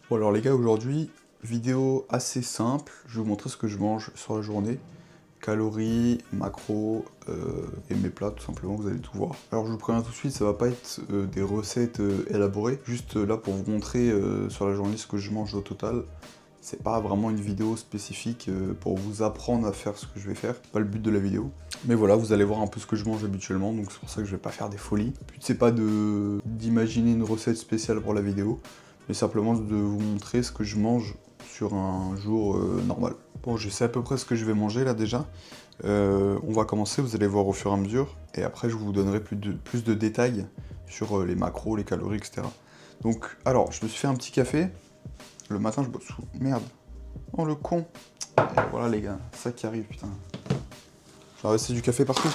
Bon alors les gars, aujourd'hui, vidéo assez simple, je vais vous montrer ce que je mange sur la journée. Calories, macros et mes plats tout simplement, vous allez tout voir. Alors je vous préviens tout de suite, ça va pas être des recettes élaborées, juste là pour vous montrer sur la journée ce que je mange au total. C'est pas vraiment une vidéo spécifique pour vous apprendre à faire ce que je vais faire, pas le but de la vidéo. Mais voilà, vous allez voir un peu ce que je mange habituellement, donc c'est pour ça que je vais pas faire des folies. Le but c'est pas d'imaginer une recette spéciale pour la vidéo, mais simplement de vous montrer ce que je mange sur un jour normal. Bon, je sais à peu près ce que je vais manger là déjà. On va commencer, vous allez voir au fur et à mesure, et après je vous donnerai plus de détails sur les macros, les calories, etc. Donc, alors, je me suis fait un petit café. Le matin, je bois sous. Merde. Oh, le con. Et voilà, les gars, ça qui arrive, putain. J'ai resté du café partout.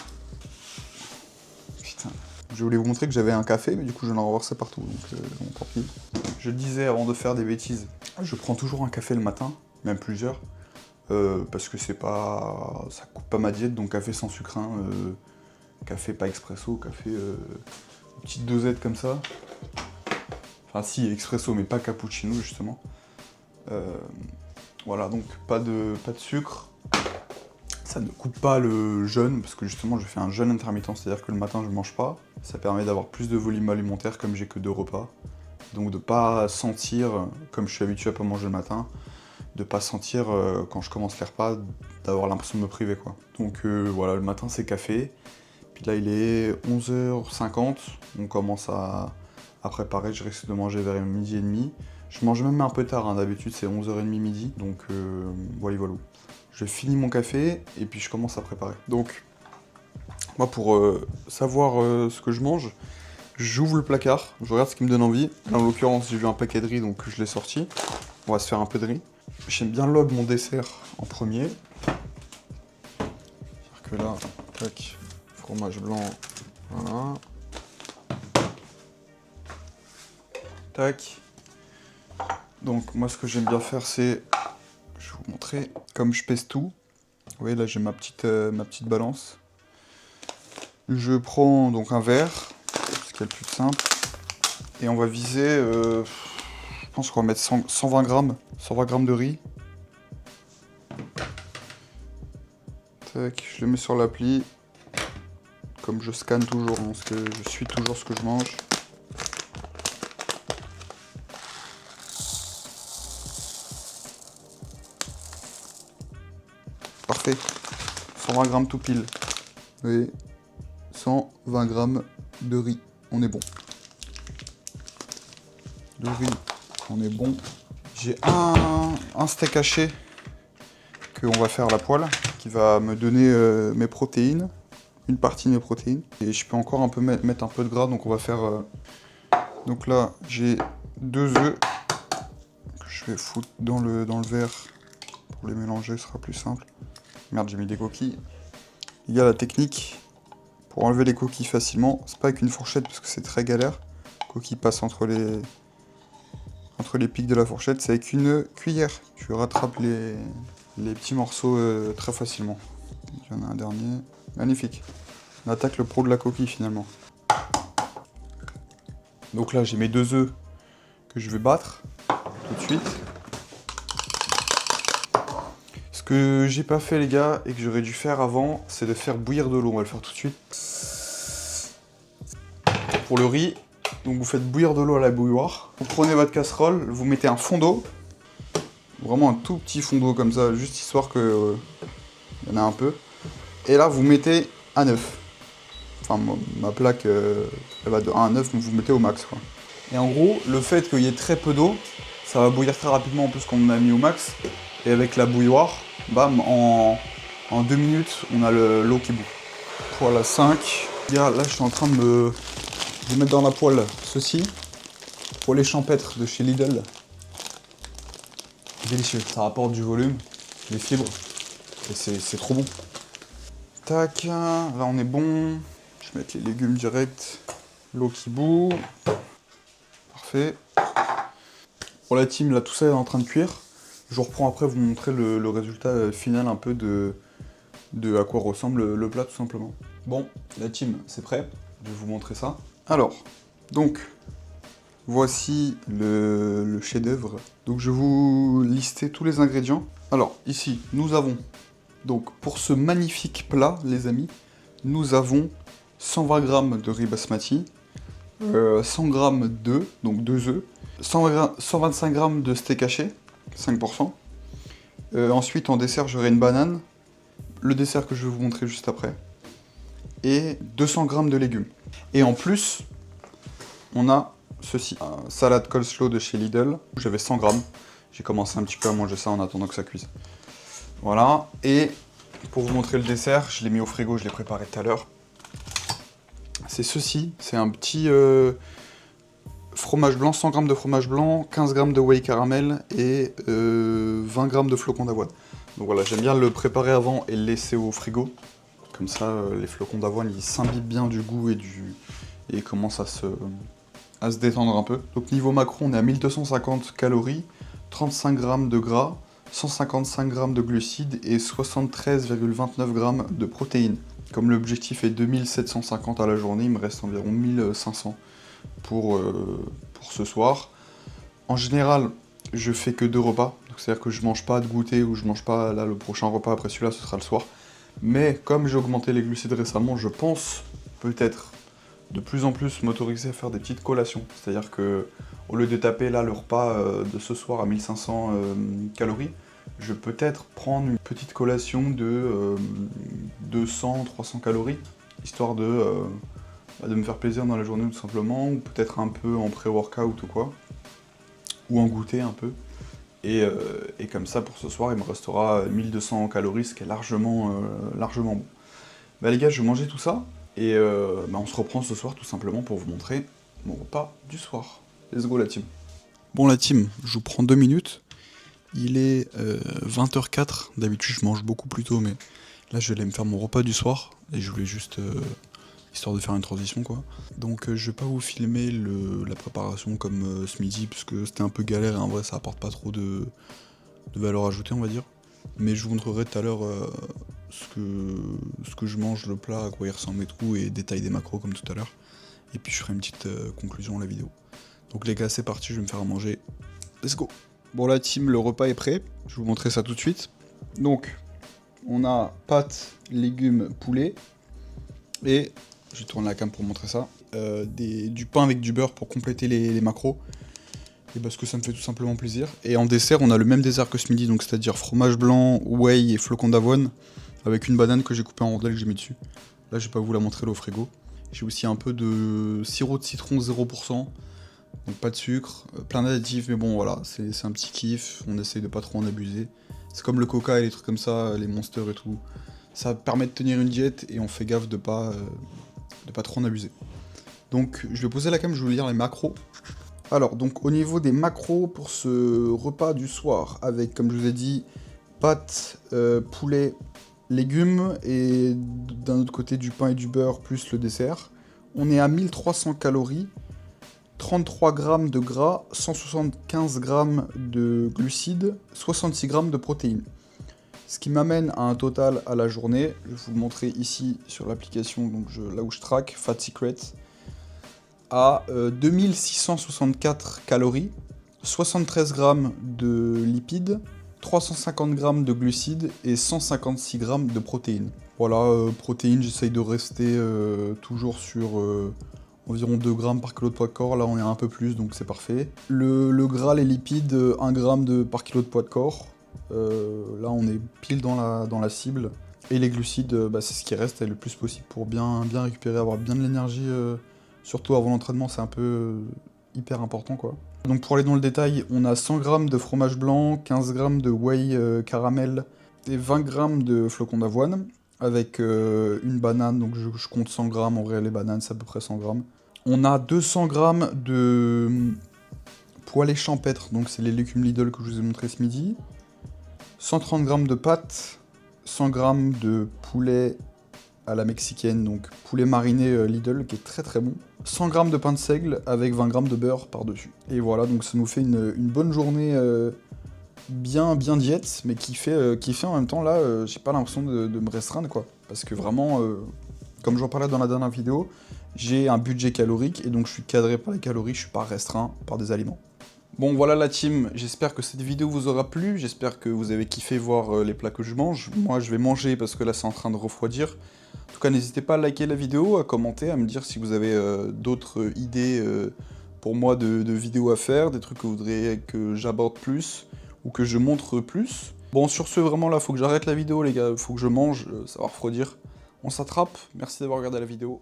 Putain. Je voulais vous montrer que j'avais un café, mais du coup, j'en ai renversé partout, donc bon, tant pis. Je le disais avant de faire des bêtises, je prends toujours un café le matin, même plusieurs, parce que c'est pas... ça coupe pas ma diète, donc café sans sucre, hein, café pas expresso, café une petite dosette comme ça. Enfin si, expresso, mais pas cappuccino, justement. Voilà, donc pas de sucre. Ça ne coupe pas le jeûne, parce que justement je fais un jeûne intermittent, c'est-à-dire que le matin je mange pas. Ça permet d'avoir plus de volume alimentaire comme j'ai que 2 repas. Donc de pas sentir, comme je suis habitué à pas manger le matin, de pas sentir quand je commence les repas, d'avoir l'impression de me priver quoi. Donc voilà, le matin c'est café. Puis là il est 11h50, on commence à préparer, je risque de manger vers midi et demi. Je mange même un peu tard, hein. D'habitude c'est 11h30 midi, donc voilà. Je finis mon café et puis je commence à préparer. Donc moi pour savoir ce que je mange, j'ouvre le placard, je regarde ce qui me donne envie. Là, en l'occurrence j'ai vu un paquet de riz donc je l'ai sorti. On va se faire un peu de riz. J'aime bien log mon dessert en premier. C'est-à-dire que là, tac, fromage blanc, voilà. Tac. Donc moi ce que j'aime bien faire c'est, je vais vous montrer, comme je pèse tout, vous voyez là j'ai ma petite balance. Je prends donc un verre, ce qui est le plus simple, et on va viser, je pense qu'on va mettre 120 grammes de riz. Tac, je le mets sur l'appli, comme je scanne toujours, hein, parce que je suis toujours ce que je mange. Parfait, 120 grammes tout pile. Et 120 grammes de riz, on est bon. De riz, on est bon. J'ai un steak haché qu'on va faire à la poêle, qui va me donner mes protéines, une partie de mes protéines. Et je peux encore un peu mettre un peu de gras, donc on va faire... Donc là, j'ai 2 œufs que je vais foutre dans le verre. Pour les mélanger, ce sera plus simple. Merde, j'ai mis des coquilles. Il y a la technique pour enlever les coquilles facilement. C'est pas avec une fourchette parce que c'est très galère. Coquilles passent entre les pics de la fourchette. C'est avec une cuillère. Tu rattrapes les petits morceaux très facilement. Il y en a un dernier. Magnifique. On attaque le pro de la coquille finalement. Donc là, j'ai mes 2 œufs que je vais battre tout de suite. Ce que j'ai pas fait les gars et que j'aurais dû faire avant, c'est de faire bouillir de l'eau. On va le faire tout de suite. Pour le riz, donc vous faites bouillir de l'eau à la bouilloire. Vous prenez votre casserole, vous mettez un fond d'eau. Vraiment un tout petit fond d'eau comme ça, juste histoire que y en a un peu. Et là vous mettez un œuf. Enfin ma plaque elle va de 1 à 9, mais vous mettez au max quoi. Et en gros, le fait qu'il y ait très peu d'eau, ça va bouillir très rapidement en plus qu'on a mis au max. Et avec la bouilloire, bam, en 2 minutes, on a l'eau qui bout. Poêle à 5. Là, je suis en train de mettre dans la poêle ceci. Poêlée champêtre de chez Lidl. Délicieux, ça rapporte du volume, des fibres, et c'est trop bon. Tac, là on est bon. Je vais mettre les légumes direct. L'eau qui bout. Parfait. Pour la team, là tout ça est en train de cuire. Je vous reprends après vous montrer le résultat final un peu de à quoi ressemble le plat tout simplement. Bon, la team, c'est prêt. Je vais vous montrer ça. Alors, donc, voici le chef-d'œuvre. Donc je vais vous lister tous les ingrédients. Alors ici, nous avons, donc pour ce magnifique plat, les amis, nous avons 120 g de riz basmati, 100 g d'œufs, donc 2 œufs, 125 g de steak haché, 5%. Ensuite, en dessert, j'aurai une banane, le dessert que je vais vous montrer juste après, et 200 g de légumes. Et en plus, on a ceci, salade coleslaw de chez Lidl, j'avais 100 g, j'ai commencé un petit peu à manger ça en attendant que ça cuise. Voilà, et pour vous montrer le dessert, je l'ai mis au frigo, je l'ai préparé tout à l'heure. C'est ceci, c'est un petit fromage blanc, 100 g de fromage blanc, 15 g de whey caramel et 20 g de flocons d'avoine. Donc voilà, j'aime bien le préparer avant et le laisser au frigo. Comme ça, les flocons d'avoine, ils s'imbibent bien du goût et commencent à se détendre un peu. Donc niveau macro, on est à 1250 calories, 35 g de gras, 155 g de glucides et 73,29 g de protéines. Comme l'objectif est 2750 à la journée, il me reste environ 1500 pour ce soir. En général, je fais que 2 repas, c'est-à-dire que je mange pas de goûter ou je mange pas, là le prochain repas après celui-là ce sera le soir. Mais comme j'ai augmenté les glucides récemment, je pense peut-être de plus en plus m'autoriser à faire des petites collations. C'est-à-dire que au lieu de taper là le repas de ce soir à 1500 calories, je peux peut-être prendre une petite collation de 200-300 calories, histoire de me faire plaisir dans la journée tout simplement, ou peut-être un peu en pré-workout ou quoi, ou en goûter un peu. Et comme ça, pour ce soir, il me restera 1200 calories, ce qui est largement bon. Bah les gars, je vais manger tout ça, et on se reprend ce soir tout simplement pour vous montrer mon repas du soir. Let's go la team. Bon la team, je vous prends 2 minutes. Il est 20h04, d'habitude je mange beaucoup plus tôt, mais là je vais aller me faire mon repas du soir, et je voulais juste, histoire de faire une transition quoi. Donc je vais pas vous filmer la préparation comme ce midi, parce que c'était un peu galère, et en vrai ça apporte pas trop de valeur ajoutée on va dire. Mais je vous montrerai tout à l'heure ce que je mange, le plat, à quoi il ressemble et tout, et détail des macros comme tout à l'heure. Et puis je ferai une petite conclusion à la vidéo. Donc les gars, c'est parti, je vais me faire à manger. Let's go! Bon la team, le repas est prêt, je vais vous montrer ça tout de suite. Donc, on a pâtes, légumes, poulet, et, je tourne la cam pour montrer ça, du pain avec du beurre pour compléter les macros, et parce que ça me fait tout simplement plaisir. Et en dessert, on a le même dessert que ce midi, donc c'est-à-dire fromage blanc, whey et flocons d'avoine, avec une banane que j'ai coupée en rondelles que j'ai mis dessus. Là, je vais pas vous la montrer, là, au frigo. J'ai aussi un peu de sirop de citron 0%. Donc pas de sucre, plein d'additifs, mais bon voilà, c'est un petit kiff, on essaye de pas trop en abuser. C'est comme le coca et les trucs comme ça, les monsters et tout. Ça permet de tenir une diète et on fait gaffe de pas trop en abuser. Donc je vais poser la cam, je vais vous lire les macros. Alors donc au niveau des macros pour ce repas du soir, avec comme je vous ai dit, pâtes, poulet, légumes et d'un autre côté du pain et du beurre plus le dessert. On est à 1300 calories. 33 g de gras, 175 g de glucides, 66 g de protéines. Ce qui m'amène à un total à la journée, je vais vous le montrer ici sur l'application, donc là où je traque, Fat Secret, à 2664 calories, 73 g de lipides, 350 g de glucides et 156 g de protéines. Voilà, protéines, j'essaye de rester toujours sur environ 2 grammes par kilo de poids de corps, là on est un peu plus donc c'est parfait. Le gras, les lipides, 1 g par kilo de poids de corps, là on est pile dans la cible. Et les glucides, c'est ce qui reste le plus possible pour bien récupérer, avoir bien de l'énergie, surtout avant l'entraînement, c'est un peu hyper important quoi. Donc pour aller dans le détail, on a 100 g de fromage blanc, 15 g de whey caramel et 20 g de flocons d'avoine. Avec une banane, donc je compte 100 g, en vrai les bananes c'est à peu près 100 g. On a 200 g de poêlés champêtres, donc c'est les légumes Lidl que je vous ai montré ce midi. 130 g de pâtes, 100 g de poulet à la mexicaine, donc poulet mariné Lidl qui est très très bon. 100 g de pain de seigle avec 20 g de beurre par-dessus. Et voilà, donc ça nous fait une bonne journée bien diète, mais qui fait en même temps, là, j'ai pas l'impression de me restreindre, quoi. Parce que vraiment, comme j'en parlais dans la dernière vidéo, j'ai un budget calorique et donc je suis cadré par les calories, je suis pas restreint par des aliments. Bon voilà la team, j'espère que cette vidéo vous aura plu, j'espère que vous avez kiffé voir les plats que je mange. Moi je vais manger parce que là c'est en train de refroidir. En tout cas n'hésitez pas à liker la vidéo, à commenter, à me dire si vous avez d'autres idées pour moi de vidéos à faire, des trucs que vous voudriez que j'aborde plus ou que je montre plus. Bon sur ce vraiment là, faut que j'arrête la vidéo les gars, faut que je mange, ça va refroidir. On s'attrape, merci d'avoir regardé la vidéo.